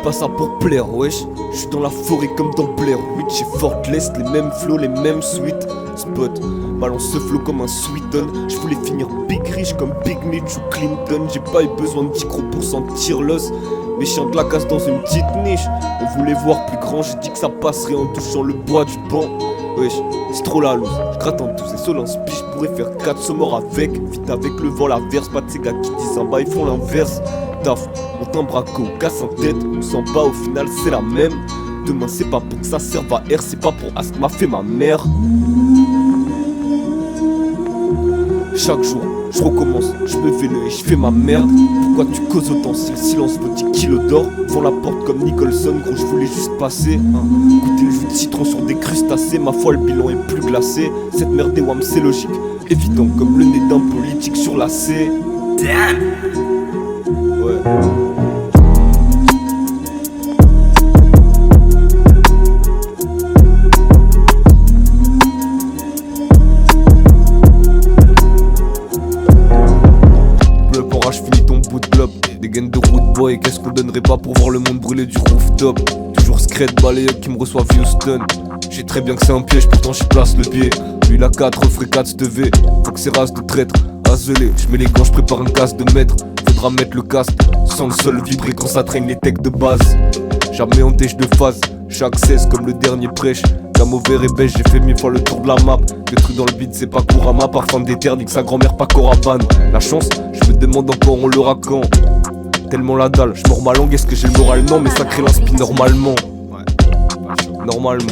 pas ça pour plaire, wesh. J'suis dans la forêt comme dans Blair Witch. J'ai Fortless, les mêmes flows, les mêmes suites. Spot, balance ce flow comme un Sweeton. J'voulais finir big rich comme Big Mitch ou Clinton. J'ai pas eu besoin de 10 gros pour sentir l'os. Mais chiens de la casse dans une petite niche. On voulait voir plus grand, j'ai dit que ça passerait en touchant le bois du banc. Wesh, c'est trop la loose. J'gratte en tous ces sols en speech. J'pourrais faire 4 sauts morts avec. Vite avec le vent, la verse. Pas de ces gars qui disent un bas, ils font l'inverse. Taf, on t'embraque au casse en tête. On s'en bat, au final c'est la même. Demain c'est pas pour que ça serve à R. C'est pas pour à ce que m'a fait ma mère. Chaque jour, je recommence, je me vénère et je fais ma merde. Pourquoi tu causes autant si le silence vaut 10 kilos d'or? Devant la porte comme Nicholson, gros je voulais juste passer goûter le jus de citron sur des crustacés. Ma foi le bilan est plus glacé. Cette merde des wham c'est logique. Évident comme le nez d'un politique sur la C. Damn. Ouais. Je finis ton bout de globe. Des gaines de route boy, qu'est-ce qu'on donnerait pas pour voir le monde brûler du rooftop. Toujours scred balayeur qui me reçoit Houston. J'ai très bien que c'est un piège, pourtant j'y place le pied. Lui il a 4, ferait 4 STV. Faut que c'est race de traître, azelé. J'mets les gants, j'prépare un casse de maître. Faudra mettre le casque, sans le sol vibrer quand ça traîne les techs de base. Jamais en déche de phase, chaque 16 comme le dernier prêche. Gamme au vert et beige, j'ai fait 1000 fois le tour de la map. Le truc dans le bide c'est pas Kurama, parfum d'éther, nique sa grand-mère pas Coraban. La chance, je me demande encore on l'aura quand. Tellement la dalle, je mords ma langue, est-ce que j'ai le moral? Non mais ça crée l'inspi normalement. Ouais, normalement.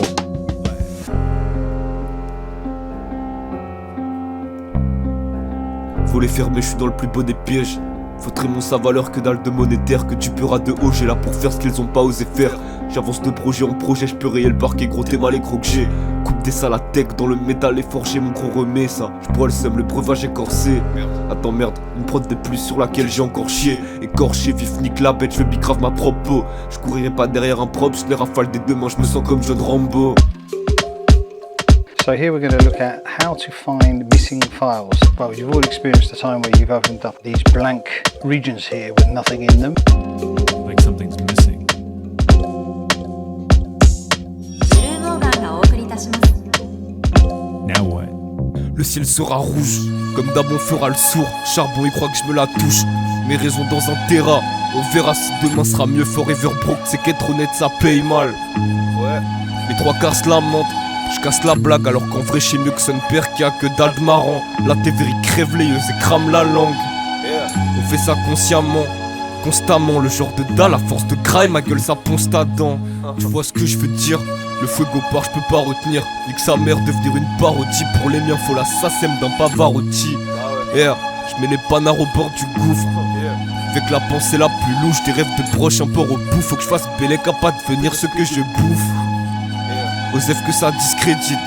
Faut les faire mais je suis dans le plus beau des pièges. Faudrait mon sa valeur que dalle de monétaire. Que tu peuras de haut, j'ai là pour faire ce qu'ils ont pas osé faire. J'avance de projet en projet, je peux rayer le parquet, gros t'es mal les crocs que j'ai. Coupe des salles à tech, dans le métal est forgé, mon gros remet ça. J'bois le seum, le breuvage est corsé. Attends merde, une prod de plus sur laquelle j'ai encore chié. Écorché, vif, nique la bête, je veux bicrave ma propre peau. Je courirai pas derrière un propre, je les rafale des deux mains, je me sens comme John Rambo. So here we're going to look at how to find missing files. Well, you've all experienced a time where you've opened up these blank regions here with nothing in them. Like something's missing. Now what? Le ciel sera rouge, comme d'hab on fera le sourd. Charbon il croit que je me la touche, mes raisons dans un terra. On verra si demain sera mieux, forever broke. C'est qu'être honnête ça paye mal. Ouais, les trois quarts se lamentent. Je casse la blague alors qu'en vrai chez mieux que son père qui a que dalle de marrant. La TV crève les yeux et crame la langue. On fait ça consciemment, constamment. Le genre de dalle à force de graille, ma gueule ça ponce ta dent. Tu vois ce que je veux dire? Le fuego part je peux pas retenir. Nique sa mère devenir une parodie. Pour les miens faut la sasème d'un Pavarotti. Je mets les panards au bord du gouffre. Avec la pensée la plus louche, des rêves de broche un peu au bout. Faut que je fasse Bélec à pas devenir ce que je bouffe. Osef que ça discrédite,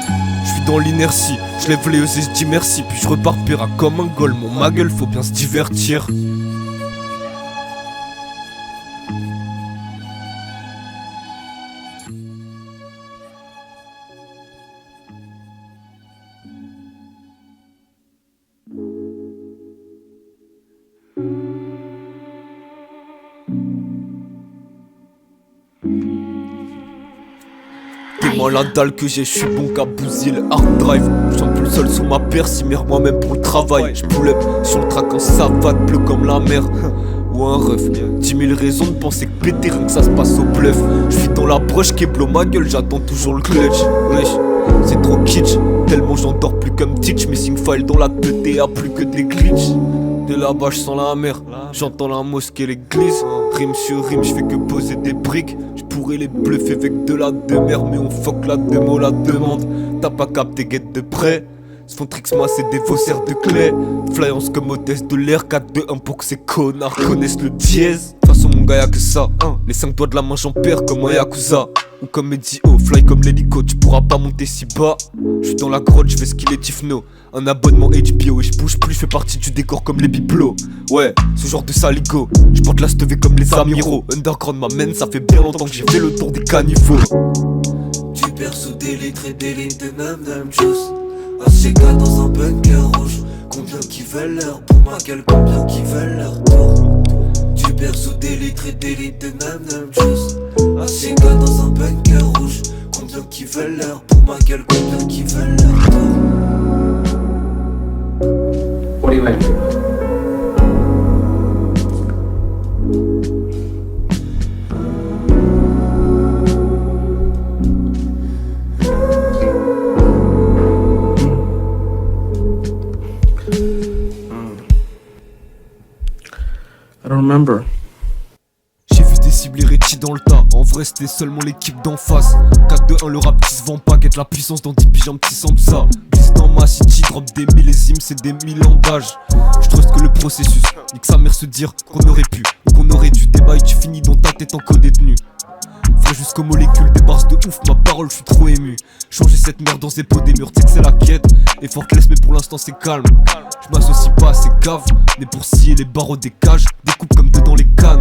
je suis dans l'inertie, je lève les yeux et je dis merci. Puis je repars péra comme un goal, mon ma gueule faut bien se divertir. Tellement la dalle que j'ai, j'suis bon qu'à bousiller le hard drive. J'suis un peu le seul sur ma paire, si mère moi-même pour le travail. J'pull up sur le track en savate, bleu comme la mer. Ou un ref, 10 000 raisons de penser que péter rien que ça se passe au bluff. J'suis dans la broche qui blow ma gueule, j'attends toujours le clutch. Wesh, c'est trop kitsch, tellement j'endors plus comme Teach. Missing file dans la tête et y'a plus que des glitches. De là-bas j'sens la mer, j'entends la mosquée l'église. Rime sur rime, j'fais que poser des briques. J'pourrais les bluffer avec de la demeure, mais on fuck la démo, la demande. T'as pas capté, guette de près. Se font tricks, moi c'est des faussaires de clés. Flyance comme hôtesse de l'air, 4-2-1 pour que ces connards connaissent le dièse. De toute façon mon gars y'a que ça, les 5 doigts de la main j'en perds comme un Yakuza. Ou comme Eddie O, fly comme l'hélico, tu pourras pas monter si bas. J'suis dans la grotte, j'vais skiller Tifno. Un abonnement HBO et j'bouge plus, j'fais partie du décor comme les bibelots. Ouais, ce genre de saligo, j'porte la stevée comme les amiraux. Underground m'amène, ça fait bien longtemps que j'ai fait le tour des caniveaux. Tu perçois des litres et des litres de même chose. ACK dans un bunker rouge. Combien qui veulent l'heure pour ma gueule, combien qui veulent leur tour. Tu berceau d'élite et d'élite de même chose. Assis dans un bunker rouge. Combien qui veulent l'heure pour ma gueule, combien qui veulent l'heure d'or. What do you make? I don't remember. J'ai vu des cibles Richie dans le tas. En vrai c'était seulement l'équipe d'en face. 4-2-1 le rap qui se vend pas. Guette la puissance dans 10 piges un petit ça. Glisse dans ma city, drop des millésimes, c'est des 1000 ans d'âge. Je trust que le processus, nique sa mère se dire qu'on aurait pu ou qu'on aurait dû. Débat et tu finis dans ta tête en co-détenu. Frais jusqu'aux molécules, des barres de ouf, ma parole, je suis trop ému. Changer cette merde dans ces pots des murs, tu sais que c'est la quête. Effortless mais pour l'instant c'est calme. Je m'associe pas à ces caves, mais pour scier les barreaux des cages, découpe comme deux dans les cannes.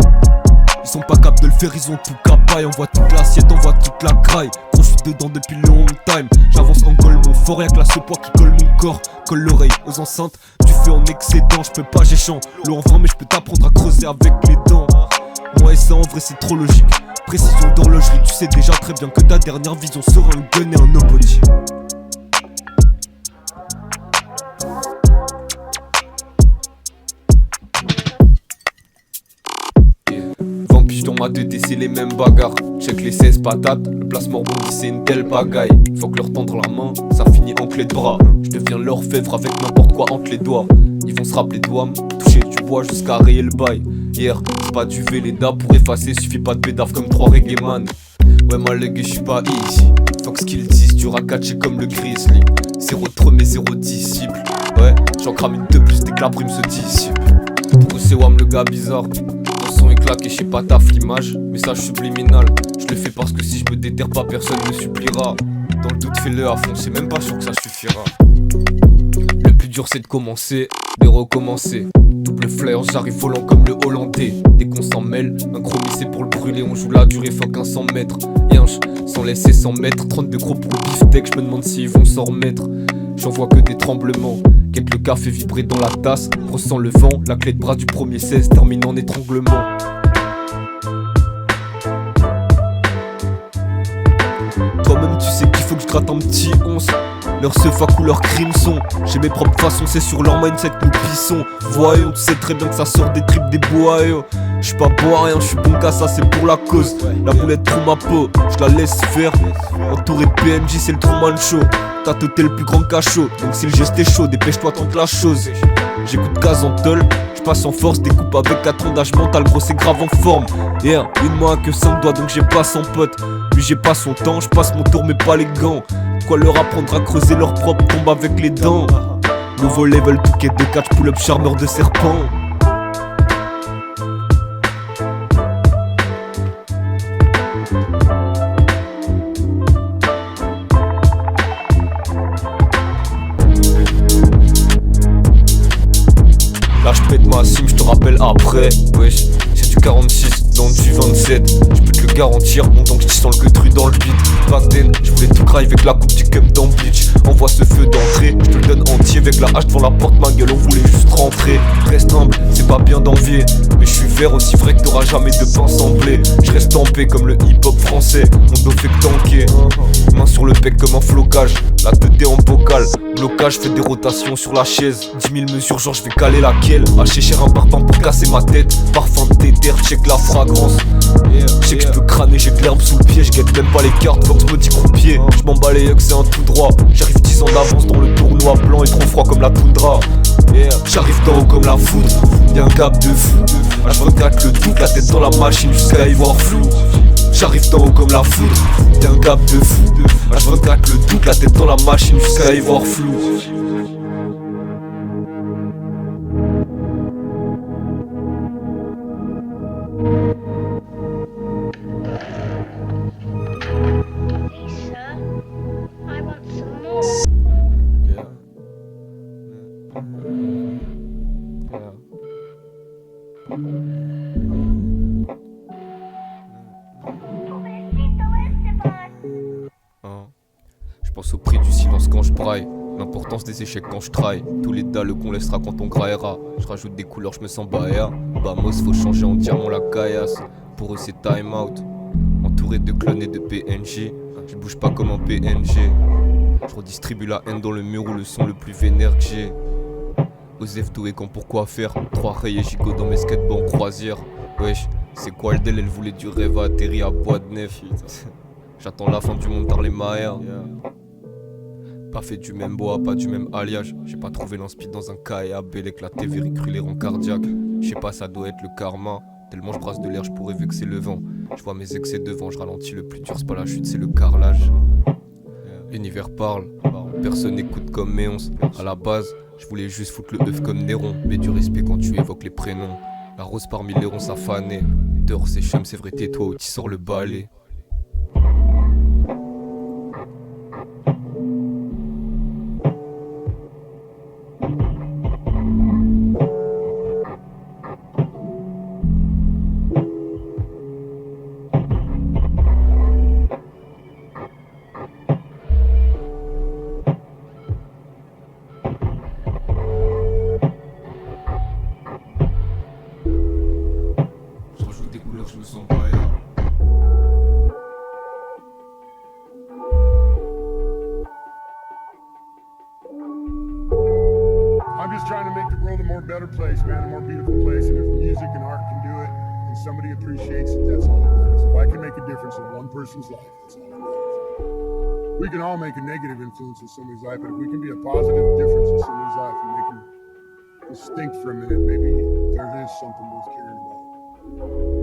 Ils sont pas capables de le faire, ils ont tout capaille. On voit toute l'assiette, on voit toute la graille. Quand je suis dedans depuis le long time, j'avance en goal, mon fort, y'a que la ce poids qui colle mon corps. Colle l'oreille aux enceintes, tu fais en excédent, je peux pas, j'ai champ. L'eau en vent mais je peux t'apprendre à creuser avec les dents. Moi et ça en vrai c'est trop logique. Précision d'horlogerie, tu sais déjà très bien que ta dernière vision sera un gun et un nobody. Vampige dans ma 2D c'est les mêmes bagarres. Check les 16 patates, le placement rebondit c'est une telle bagaille. Faut que leur tendre la main, ça finit en clé de bras. Je deviens l'orfèvre avec n'importe quoi entre les doigts. Ils vont se rappeler de me toucher du bois jusqu'à rayer le bail. Hier, c'est pas du Véleda pour effacer, suffit pas de bédaf comme 3 reggae man. Ouais ma leg j'suis pas easy. Fuck ce qu'ils disent, dur à catcher comme le grizzly. Zéro trop mais zéro disciple. Ouais, j'en crame une de plus dès que la prime se dissipe. Pour eux c'est Wam le gars bizarre. Mon son est claqué, j'sais pas taf l'image. Message subliminal, je le fais parce que si je me déterre pas personne ne suppliera. Dans le doute fais-le à fond, c'est même pas sûr que ça suffira. Le plus dur c'est de commencer, de recommencer. Double flare, j'arrive volant comme le hollandais. Dès qu'on s'en mêle, un chromé c'est pour le brûler. On joue la durée, fuck un 100 mètres. Yinch, sans laisser 100 mètres. 32 gros pour le beefsteak, je me demande s'ils vont s'en remettre. J'en vois que des tremblements. Quête le café vibrer dans la tasse. Ressens le vent, la clé de bras du premier 16 termine en étranglement. Toi-même tu sais qu'il faut que je gratte un petit 11. Leur sefac ou leur crimson. J'ai mes propres façons, c'est sur leur mindset que nous pissons. Voyons, tu sais très bien que ça sort des tripes des boyaux. J'suis pas beau à rien, j'suis bon qu'à ça, c'est pour la cause. La boulette trouve ma peau, j'la laisse faire. Entouré de PNJ, c'est le Truman Show. T'as toté le plus grand cachot, donc si le geste est chaud, dépêche-toi, tente la chose. J'écoute Gazantol, j'passe en force, découpe avec 4 ans d'âge mental, gros c'est grave en forme. Yeah, une main que 5 doigts, donc j'ai pas 100 potes. Lui j'ai pas son temps, j'passe mon tour mais pas les gants. Quoi leur apprendre à creuser leur propre tombe avec les dents. Nouveau level, piquet de catch, pull-up, charmeur de serpent. Là je pète ma sim, je te rappelle après. Wesh, c'est du 46 dans du 27. Je peux te le garantir, mon temps que je sens le queutru dans le beat. Back then, je voulais tout cry avec la coupe du cum dans Bleach. Envoie ce feu d'entrée, je te le donne entier avec la hache devant la porte, ma gueule, on voulait juste rentrer. Reste humble, c'est pas bien d'envier, mais je suis vert aussi vrai que t'auras jamais de pain semblé. Je reste en paix comme le hip-hop français, mon dos fait que tanker. Main sur le bec comme un flocage, la tête en bocal. Blocage, fais des rotations sur la chaise. 10 000 mesures, genre je vais caler laquelle. Haché cher un parfum pour casser ma tête. Parfum de déter, check la fragrance. Je sais que je peux crâner, j'ai de l'herbe sous le pied. Je guette même pas les cartes, Fox me dit croupier. Je m'en bats les yeux, c'est un tout droit. J'arrive 10 ans d'avance dans le tournoi blanc et trop froid comme la toundra. J'arrive d'en haut comme la foudre, y'a un gap de fou. H24 le tout, la tête dans la machine jusqu'à y voir flou. J'arrive d'en haut comme la foudre, y'a un gap de fou. H24 le tout, la tête dans la machine jusqu'à y voir flou. I want some more. Je pense au prix du silence quand je braille. L'importance des échecs quand je traille. Tous les dalles qu'on laissera quand on graillera. Je rajoute des couleurs, je me sens baïa. Bamos, faut changer en diamant la caillasse. Pour eux c'est time out. Entouré de clones et de PNJ. Je bouge pas comme un PNG. Je redistribue la haine dans le mur où le son le plus vénère que j'ai. Osef doué quand pourquoi faire. 3 rayés gigots dans mes skatebands croisière. Wesh, c'est quoi le deal, elle voulait du rêve atterri à Bois de Nef. J'attends la fin du monde dans les Maher. Pas fait du même bois, pas du même alliage. J'ai pas trouvé l'inspi dans un KAB, éclaté, vériculaire en cardiaque. J'sais pas, ça doit être le karma. Tellement je brasse de l'air, je pourrais vexer le vent. Je vois mes excès devant, je ralentis, le plus dur c'est pas la chute, c'est le carrelage. L'univers parle, personne n'écoute comme Méonce. À la base, je voulais juste foutre le œuf comme Néron. Mais du respect quand tu évoques les prénoms. La rose parmi les ronces affanée. Dehors c'est chum, c'est vrai, tais-toi, tu sors le balai. Je me sens pas I'm just trying to make the world a more better place, man, a more beautiful place. And if music and art can do it, and somebody appreciates it, that's all that matters. If I can make a difference in one person's life, that's all that matters. We can all make a negative influence in somebody's life, but if we can be a positive difference in somebody's life and make them just think for a minute, maybe there is something worth caring about.